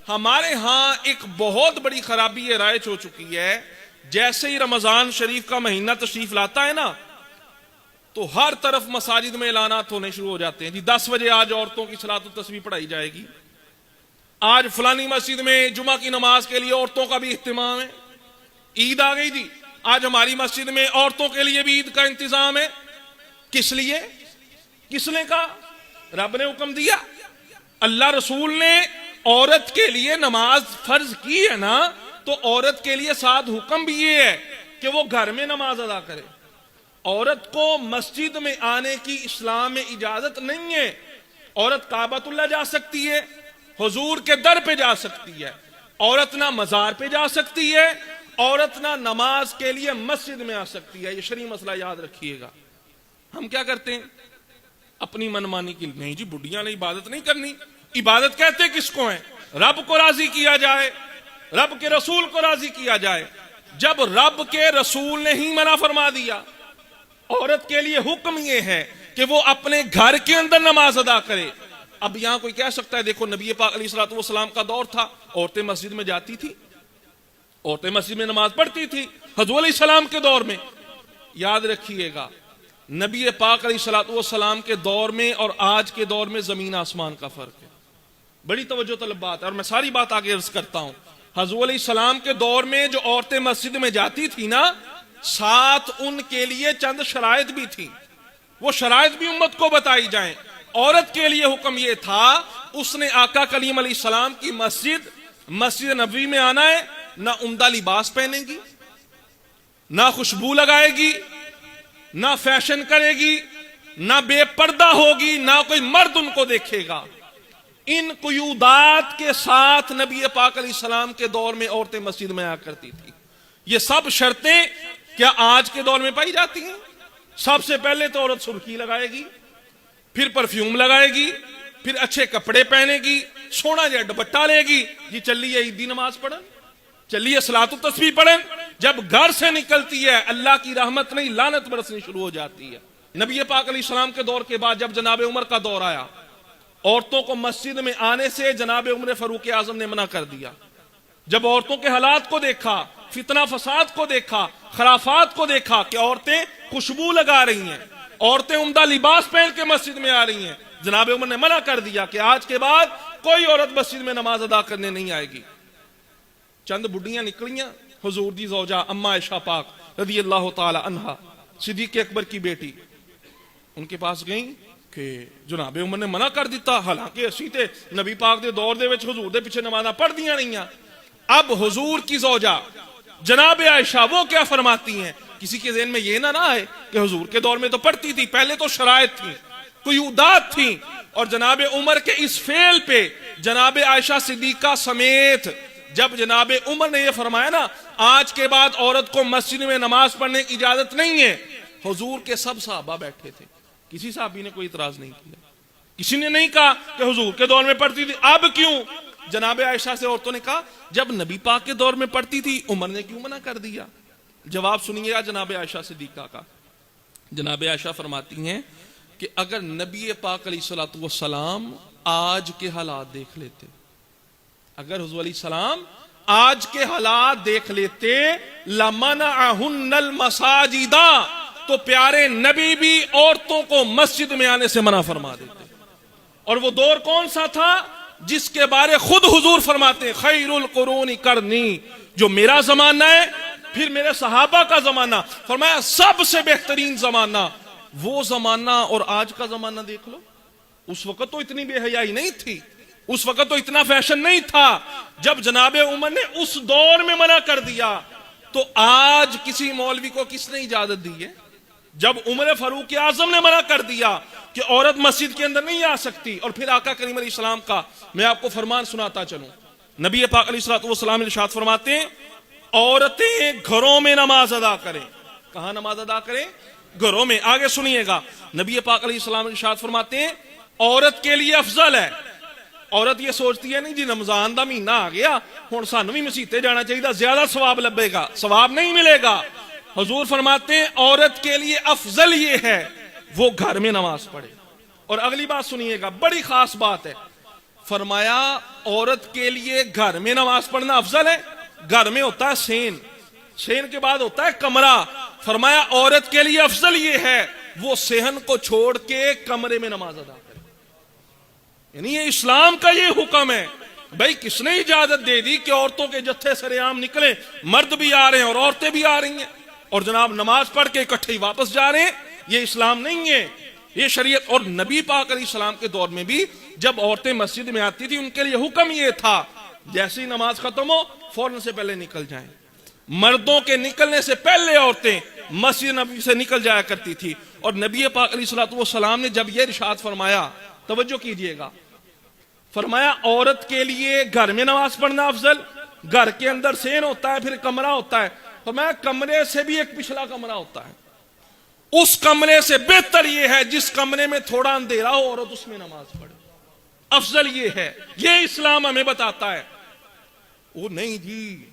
ہمارے ہاں ایک بہت بڑی خرابی یہ رائج ہو چکی ہے، جیسے ہی رمضان شریف کا مہینہ تشریف لاتا ہے نا تو ہر طرف مساجد میں اعلانات ہونے شروع ہو جاتے ہیں، جی 10 بجے آج عورتوں کی صلاۃ التسبیح پڑھائی جائے گی، آج فلانی مسجد میں جمعہ کی نماز کے لیے عورتوں کا بھی اہتمام ہے، عید آ گئی جی آج ہماری مسجد میں عورتوں کے لیے بھی عید کا انتظام ہے۔ کس لیے؟ کس نے کہا؟ رب نے حکم دیا، اللہ رسول نے عورت کے لیے نماز فرض کی ہے نا، تو عورت کے لیے ساتھ حکم بھی یہ ہے کہ وہ گھر میں نماز ادا کرے۔ عورت کو مسجد میں آنے کی اسلام میں اجازت نہیں ہے۔ عورت کعبۃ اللہ جا سکتی ہے، حضور کے در پہ جا سکتی ہے، عورت نہ مزار پہ جا سکتی ہے، عورت نہ نماز کے لیے مسجد میں آ سکتی ہے۔ یہ شرعی مسئلہ یاد رکھیے گا۔ ہم کیا کرتے ہیں اپنی منمانی کی، نہیں جی بڈیاں نے عبادت نہیں کرنی۔ عبادت کہتے کس کو ہیں؟ رب کو راضی کیا جائے، رب کے رسول کو راضی کیا جائے۔ جب رب کے رسول نے ہی منع فرما دیا، عورت کے لیے حکم یہ ہے کہ وہ اپنے گھر کے اندر نماز ادا کرے۔ اب یہاں کوئی کہہ سکتا ہے دیکھو نبی پاک علیہ الصلوۃ والسلام کا دور تھا، عورتیں مسجد میں جاتی تھی، عورتیں مسجد میں نماز پڑھتی تھی حضور علیہ السلام کے دور میں۔ یاد رکھیے گا نبی پاک علیہ الصلوۃ والسلام کے دور میں اور آج کے دور میں زمین آسمان کا فرق ہے، بڑی توجہ طلب بات ہے، اور میں ساری بات آگے عرض کرتا ہوں۔ حضور علیہ السلام کے دور میں جو عورتیں مسجد میں جاتی تھی نا، ساتھ ان کے لیے چند شرائط بھی تھی، وہ شرائط بھی امت کو بتائی جائیں۔ عورت کے لیے حکم یہ تھا اس نے آقا کریم علیہ السلام کی مسجد نبوی میں آنا ہے، نہ عمدہ لباس پہنے گی، نہ خوشبو لگائے گی، نہ فیشن کرے گی، نہ بے پردہ ہوگی، نہ کوئی مرد ان کو دیکھے گا۔ ان قیودات کے ساتھ نبی پاک علیہ السلام کے دور میں عورتیں مسجد میں آیا کرتی تھی۔ یہ سب شرطیں کیا آج کے دور میں پائی جاتی ہیں؟ سب سے پہلے تو عورت سرخی لگائے گی، پھر پرفیوم لگائے گی، پھر اچھے کپڑے پہنے گی، سونا جا دوپٹہ لے گی، جی چلیے عیدی نماز پڑھیں، چلیے صلاۃ التسبیح پڑھیں۔ جب گھر سے نکلتی ہے اللہ کی رحمت نہیں لعنت برسنی شروع ہو جاتی ہے۔ نبی پاک علیہ السلام کے دور کے بعد جب جناب عمر کا دور آیا، عورتوں کو مسجد میں آنے سے جناب عمر فاروق اعظم نے منع کر دیا۔ جب عورتوں کے حالات کو دیکھا، فتنہ فساد کو دیکھا، خرافات کو دیکھا کہ عورتیں خوشبو لگا رہی ہیں، عورتیں عمدہ لباس پہن کے مسجد میں آ رہی ہیں، جناب عمر نے منع کر دیا کہ آج کے بعد کوئی عورت مسجد میں نماز ادا کرنے نہیں آئے گی۔ چند بڈیاں نکلیاں، حضور دی زوجہ اما عائشہ پاک رضی اللہ تعالی عنہا صدیق اکبر کی بیٹی، ان کے پاس گئیں کہ جناب عمر نے منع کر دیتا، حالانکہ اسی تے نبی پاک دے دور دے وچ حضور دے پیچھے نمازاں پڑھ دیاں نہیں ہیں۔ اب حضور کی زوجہ جناب عائشہ وہ کیا فرماتی ہیں؟ کسی کے ذہن میں یہ نہ آئے کہ حضور کے دور میں تو پڑھتی تھی، پہلے تو شرائط تھی، قیودات تھیں، اور جناب عمر کے اس فعل پہ جناب عائشہ صدیقہ سمیت جب جناب عمر نے یہ فرمایا نا آج کے بعد عورت کو مسجد میں نماز پڑھنے کی اجازت نہیں ہے، حضور کے سب صحابہ بیٹھے تھے، کسی صحابی نے کوئی اعتراض نہیں کیا، کسی نے نہیں کہا کہ حضور کے دور میں پڑھتی تھی اب کیوں؟ جناب عائشہ سے عورتوں نے کہا جب نبی پاک کے دور میں پڑھتی تھی عمر نے کیوں منع کر دیا؟ جواب سنیے گا جناب عائشہ صدیقہ کا۔ جناب عائشہ فرماتی ہیں کہ اگر نبی پاک علیہ الصلوۃ والسلام آج کے حالات دیکھ لیتے، اگر حضور علیہ السلام آج کے حالات دیکھ لیتے، لمنعہن المساجد، تو پیارے نبی بھی عورتوں کو مسجد میں آنے سے منع فرما دیتے۔ اور وہ دور کون سا تھا جس کے بارے خود حضور فرماتے ہیں خیر القرون قرنی، جو میرا زمانہ ہے پھر میرے صحابہ کا زمانہ، فرمایا سب سے بہترین زمانہ وہ زمانہ اور آج کا زمانہ دیکھ لو۔ اس وقت تو اتنی بے حیائی نہیں تھی، اس وقت تو اتنا فیشن نہیں تھا۔ جب جناب عمر نے اس دور میں منع کر دیا تو آج کسی مولوی کو کس نے اجازت دی ہے؟ جب عمر فاروق اعظم نے منع کر دیا کہ عورت مسجد کے اندر نہیں آ سکتی، اور پھر آقا کریم علیہ السلام کا میں آپ کو فرمان سناتا چلوں۔ نبی پاک علیہ الصلوۃ والسلام ارشاد فرماتے ہیں عورتیں گھروں میں نماز ادا کریں۔ کہاں نماز ادا کریں؟ گھروں میں۔ آگے سنیے گا نبی پاک علیہ السلام ارشاد فرماتے ہیں عورت کے لیے افضل ہے۔ عورت یہ سوچتی ہے نہیں جی رمضان دا مہینہ آ گیا ہن سانوں بھی مسیتے جانا چاہیے، زیادہ ثواب لبے گا، ثواب نہیں ملے گا۔ حضور فرماتے ہیں عورت کے لیے افضل یہ ہے وہ گھر میں نماز پڑھے۔ اور اگلی بات سنیے گا، بڑی خاص بات ہے، فرمایا عورت کے لیے گھر میں نماز پڑھنا افضل ہے. گھر میں ہوتا ہے سین، سین کے بعد ہوتا ہے کمرہ. فرمایا عورت کے لیے افضل یہ ہے وہ صحن کو چھوڑ کے کمرے میں نماز ادا کرے. یعنی یہ اسلام کا یہ حکم ہے. بھائی کس نے اجازت دے دی کہ عورتوں کے جتھے سرے عام نکلیں، مرد بھی آ رہے ہیں اور عورتیں بھی آ رہی ہیں اور جناب نماز پڑھ کے اکٹھے ہی واپس جا رہے ہیں؟ یہ اسلام نہیں ہے، یہ شریعت. اور نبی پاک علیہ السلام کے دور میں بھی جب عورتیں مسجد میں آتی تھی ان کے لیے حکم یہ تھا جیسے ہی نماز ختم ہو فوراً سے پہلے نکل جائیں. مردوں کے نکلنے سے پہلے عورتیں مسجد نبی سے نکل جایا کرتی تھی. اور نبی پاک علیہ السلام نے جب یہ ارشاد فرمایا، توجہ کیجئے گا، فرمایا عورت کے لیے گھر میں نماز پڑھنا افضل، گھر کے اندر سین ہوتا ہے پھر کمرہ ہوتا ہے. فرمایا کمرے سے بھی ایک پچھلا کمرہ ہوتا ہے، اس کمرے سے بہتر یہ ہے جس کمرے میں تھوڑا اندھیرا ہو عورت اس میں نماز پڑھے. افضل یہ ہے، یہ اسلام ہمیں بتاتا ہے. وہ نہیں جی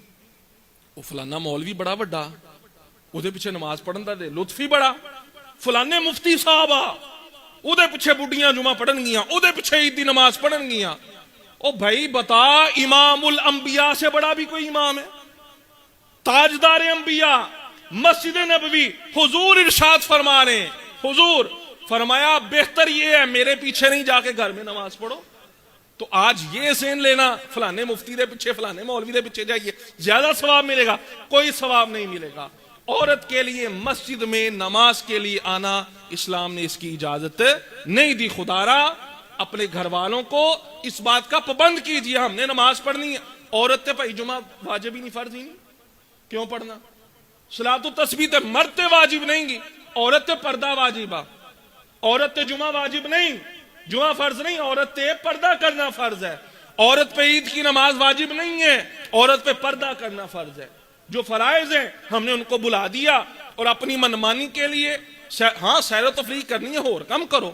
وہ فلانا مولوی بڑا بڑا وہ پیچھے نماز پڑھن دا دے لطف ہی بڑا، فلانے مفتی صاحب آ وہ پیچھے بڈیاں جمعہ پڑھن گیاں، وہ پیچھے عید دی نماز پڑھن گیاں. او بھائی بتا امام الانبیاء سے بڑا بھی کوئی امام ہے؟ تاجدار انبیاء مسجد نبوی حضور ارشاد فرما رہے ہیں، حضور فرمایا بہتر یہ ہے میرے پیچھے نہیں جا کے گھر میں نماز پڑھو. تو آج یہ ذہن لینا فلانے مفتی دے پیچھے فلانے مولوی دے پیچھے جائیے زیادہ ثواب ملے گا، کوئی ثواب نہیں ملے گا. عورت کے لیے مسجد میں نماز کے لیے آنا اسلام نے اس کی اجازت نہیں دی. خدارا اپنے گھر والوں کو اس بات کا پابند کیجیے، ہم نے نماز پڑھنی ہے. عورت تے بھائی جمعہ واجب ہی نہیں، فرض ہی نہیں، کیوں پڑھنا؟ صلاۃ التسبیح تے مرد تے واجب نہیں گی، عورت تے پردہ واجب آ. عورت تے جمعہ واجب نہیں، جمعہ فرض نہیں، عورت تے پردہ کرنا فرض ہے. عورت پہ عید کی نماز واجب نہیں ہے، عورت پہ پردہ کرنا فرض ہے. جو فرائض ہیں ہم نے ان کو بلا دیا اور اپنی منمانی کے لیے ہاں سیر و تفریح کرنی ہے اور کم کرو.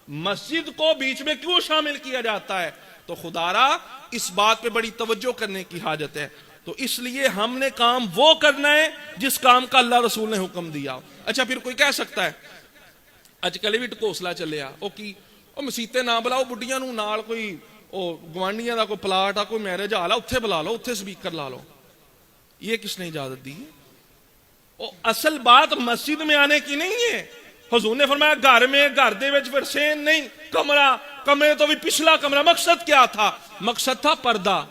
مسجد کو بیچ میں کیوں شامل کیا جاتا ہے؟ تو خدارا اس بات پہ بڑی توجہ کرنے کی حاجت ہے. تو اس لیے ہم نے کام وہ کرنا ہے جس کام کا اللہ رسول نے حکم دیا. اچھا پھر کوئی کہہ سکتا ہے اج کل بھی ٹکوسلا چلیا او کی او مسیتے نہ بلاؤ بڈیاں نو نال کوئی او گوانڈیاں دا کوئی پلاٹ آ کوئی میرج حال آ اتھے بلا لو اتھے سپیکر لا لو. یہ کس نے اجازت دی؟ اصل بات مسجد میں آنے کی نہیں ہے. حضور نے فرمایا گھر میں گھر دے وچ پھر سین نہیں، کمرہ، کمرے تو بھی پچھلا کمرہ. مقصد کیا تھا؟ مقصد تھا پردہ.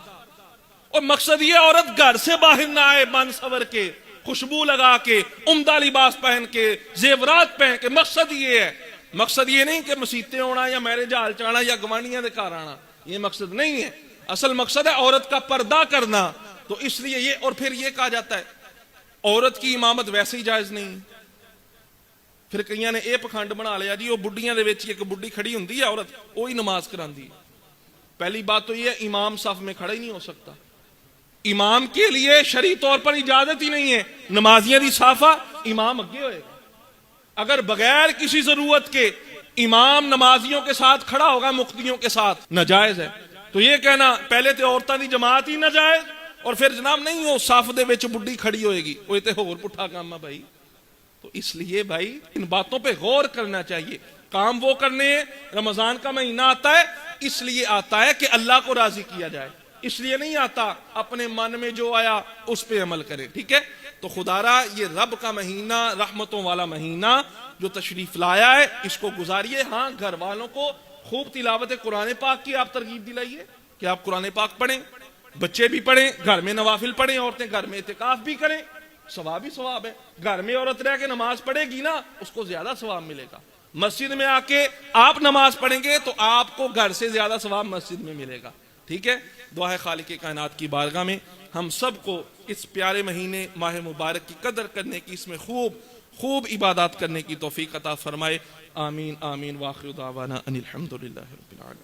اور مقصد یہ عورت گھر سے باہر نہ آئے بن سور کے، خوشبو لگا کے، عمدہ لباس پہن کے، زیورات پہن کے. مقصد یہ ہے، مقصد یہ نہیں کہ مسیتے ہونا یا میرج ہال چانا یا گوانڈیاں دے گھر آنا، یہ مقصد نہیں ہے. اصل مقصد ہے عورت کا پردہ کرنا. تو اس لیے یہ اور پھر یہ کہا جاتا ہے عورت کی امامت ویسے ہی جائز نہیں. پھر کئیاں نے یہ پکھنڈ بنا لیا جی وہ بڈیاں دے وچ ایک بڈی کھڑی ہوندی ہے عورت وہی نماز کراندی. پہلی بات تو یہ ہے امام صف میں کھڑا ہی نہیں ہو سکتا. امام کے لیے شرعی طور پر اجازت ہی نہیں ہے. نمازیاں دی صافہ امام اگے ہوئے گا. اگر بغیر کسی ضرورت کے امام نمازیوں کے ساتھ کھڑا ہوگا مقتدیوں کے ساتھ ناجائز ہے. تو یہ کہنا پہلے تے عورتاں دی جماعت ہی ناجائز اور پھر جناب نہیں وہ صف دے وچ بڈی کھڑی ہوئے گی وہ تے ہور پٹھا کام ہے بھائی. تو اس لیے بھائی ان باتوں پہ غور کرنا چاہیے. کام وہ کرنے ہیں. رمضان کا مہینہ آتا ہے اس لیے آتا ہے کہ اللہ کو راضی کیا جائے، اس لیے نہیں آتا اپنے من میں جو آیا اس پہ عمل کرے. ٹھیک ہے؟ تو خدارا یہ رب کا مہینہ، رحمتوں والا مہینہ جو تشریف لایا ہے اس کو گزاریے. ہاں گھر والوں کو خوب تلاوت قرآن پاک کی آپ ترغیب دلائیے کہ آپ قرآن پاک پڑھیں، بچے بھی پڑھیں، گھر میں نوافل پڑھیں، عورتیں گھر میں اعتکاف بھی کریں. ثواب ہی ثواب ہے. گھر میں عورت رہ کے نماز پڑھے گی نا اس کو زیادہ ثواب ملے گا. مسجد میں آ کے آپ نماز پڑھیں گے تو آپ کو گھر سے زیادہ ثواب مسجد میں ملے گا. ٹھیک ہے؟ دعا ہے خالق کائنات کی بارگاہ میں ہم سب کو اس پیارے مہینے ماہ مبارک کی قدر کرنے کی، اس میں خوب عبادات کرنے کی توفیق عطا فرمائے. آمین آمین. واخر دعوانا ان الحمدللہ رب العالمین.